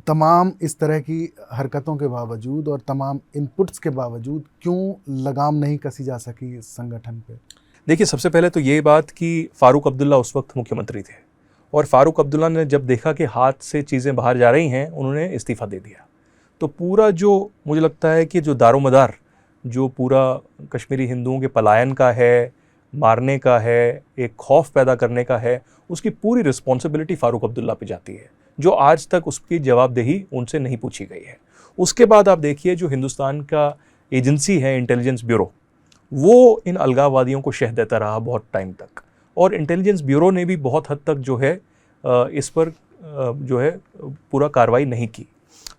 तमाम इस तरह की हरकतों के बावजूद और तमाम इनपुट्स के बावजूद क्यों लगाम नहीं कसी जा सकी इस संगठन पे? देखिए, सबसे पहले तो ये बात कि फ़ारूक अब्दुल्ला उस वक्त मुख्यमंत्री थे और फ़ारूक अब्दुल्ला ने जब देखा कि हाथ से चीज़ें बाहर जा रही हैं, उन्होंने इस्तीफ़ा दे दिया। तो पूरा जो मुझे लगता है कि जो दारोमदार जो पूरा कश्मीरी हिंदुओं के पलायन का है, मारने का है, एक खौफ पैदा करने का है, उसकी पूरी रिस्पॉन्सिबिलिटी फ़ारूक अब्दुल्ला पे जाती है, जो आज तक उसकी जवाबदेही उनसे नहीं पूछी गई है। उसके बाद आप देखिए, जो हिंदुस्तान का एजेंसी है इंटेलिजेंस ब्यूरो, वो इन अलगाववादियों को शह देता रहा बहुत टाइम तक, और इंटेलिजेंस ब्यूरो ने भी बहुत हद तक जो है इस पर जो है पूरा कार्रवाई नहीं की।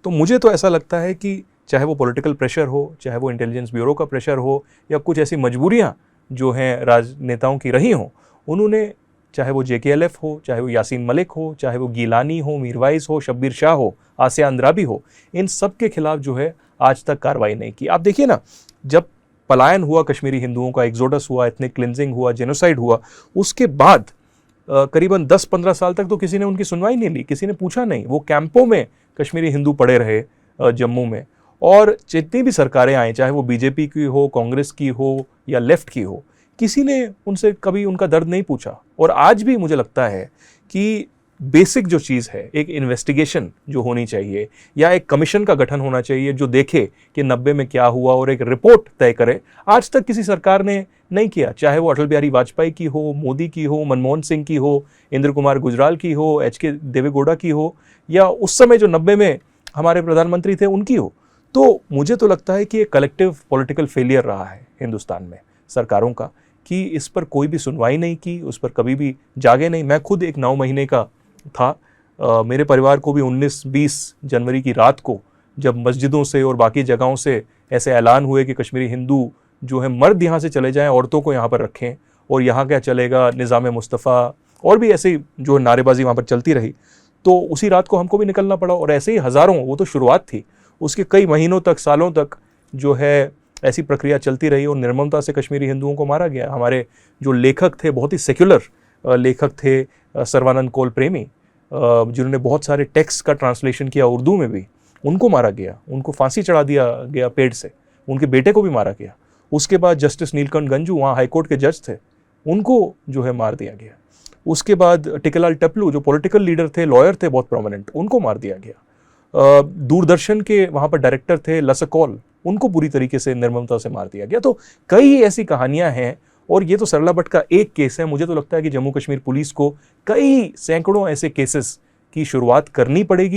तो मुझे तो ऐसा लगता है कि चाहे वो पॉलिटिकल प्रेशर हो, चाहे वो इंटेलिजेंस ब्यूरो का प्रेशर हो, या कुछ ऐसी मजबूरियां जो हैं राजनेताओं की रही हों, उन्होंने, चाहे वो JKLF हो, चाहे वो यासीन मलिक हो, चाहे वो गीलानी हो, मीरवाइज हो, शब्बीर शाह हो, आसिया अंद्राबी हो, इन सब के खिलाफ जो है आज तक कार्रवाई नहीं की। आप देखिए ना, जब पलायन हुआ कश्मीरी हिंदुओं का, एक्सोडस हुआ, एथनिक क्लिनजिंग हुआ, जेनोसाइड हुआ, उसके बाद करीबन 10-15 साल तक तो किसी ने उनकी सुनवाई नहीं ली, किसी ने पूछा नहीं। वो कैंपों में कश्मीरी हिंदू पड़े रहे जम्मू में, और जितनी भी सरकारें आई, चाहे वो बीजेपी की हो, कांग्रेस की हो या लेफ्ट की हो, किसी ने उनसे कभी उनका दर्द नहीं पूछा। और आज भी मुझे लगता है कि बेसिक जो चीज़ है, एक इन्वेस्टिगेशन जो होनी चाहिए, या एक कमीशन का गठन होना चाहिए जो देखे कि 90 में क्या हुआ और एक रिपोर्ट तय करे, आज तक किसी सरकार ने नहीं किया। चाहे वो अटल बिहारी वाजपेयी की हो, मोदी की हो, मनमोहन सिंह की हो, इंद्र कुमार गुजराल की हो, HK देवेगौड़ा की हो, या उस समय जो 90 में हमारे प्रधानमंत्री थे उनकी हो। तो मुझे तो लगता है कि एक कलेक्टिव पॉलिटिकल फेलियर रहा है हिंदुस्तान में सरकारों का, कि इस पर कोई भी सुनवाई नहीं की, उस पर कभी भी जागे नहीं। मैं खुद एक 9 महीने का था, मेरे परिवार को भी 19-20 जनवरी की रात को जब मस्जिदों से और बाकी जगहों से ऐसे ऐलान हुए कि कश्मीरी हिंदू जो है मर्द यहाँ से चले जाएं, औरतों को यहाँ पर रखें, और यहाँ क्या चलेगा, निज़ाम मुस्तफ़ा, और भी ऐसी जो नारेबाजी वहाँ पर चलती रही, तो उसी रात को हमको भी निकलना पड़ा। और ऐसे ही हज़ारों, वो तो शुरुआत थी, उसके कई महीनों तक, सालों तक जो है ऐसी प्रक्रिया चलती रही, और निर्ममता से कश्मीरी हिंदुओं को मारा गया। हमारे जो लेखक थे, बहुत ही सेक्युलर लेखक थे, सर्वानंद कौल प्रेमी, जिन्होंने बहुत सारे टेक्स्ट का ट्रांसलेशन किया उर्दू में भी, उनको मारा गया, उनको फांसी चढ़ा दिया गया पेड़ से, उनके बेटे को भी मारा गया। उसके बाद जस्टिस नीलकंठ गंजू, वहाँ हाईकोर्ट के जज थे, उनको जो है मार दिया गया। उसके बाद टिकलाल टपलू, जो पॉलिटिकल लीडर थे, लॉयर थे बहुत प्रोमिनेंट, उनको मार दिया गया। दूरदर्शन के वहाँ पर डायरेक्टर थे लसकौल, उनको पूरी तरीके से निर्ममता से मार दिया गया। तो कई ऐसी कहानियां हैं, और ये तो सरला भट्ट का एक केस है। मुझे तो लगता है कि जम्मू कश्मीर पुलिस को कई सैकड़ों ऐसे केसेस की शुरुआत करनी पड़ेगी।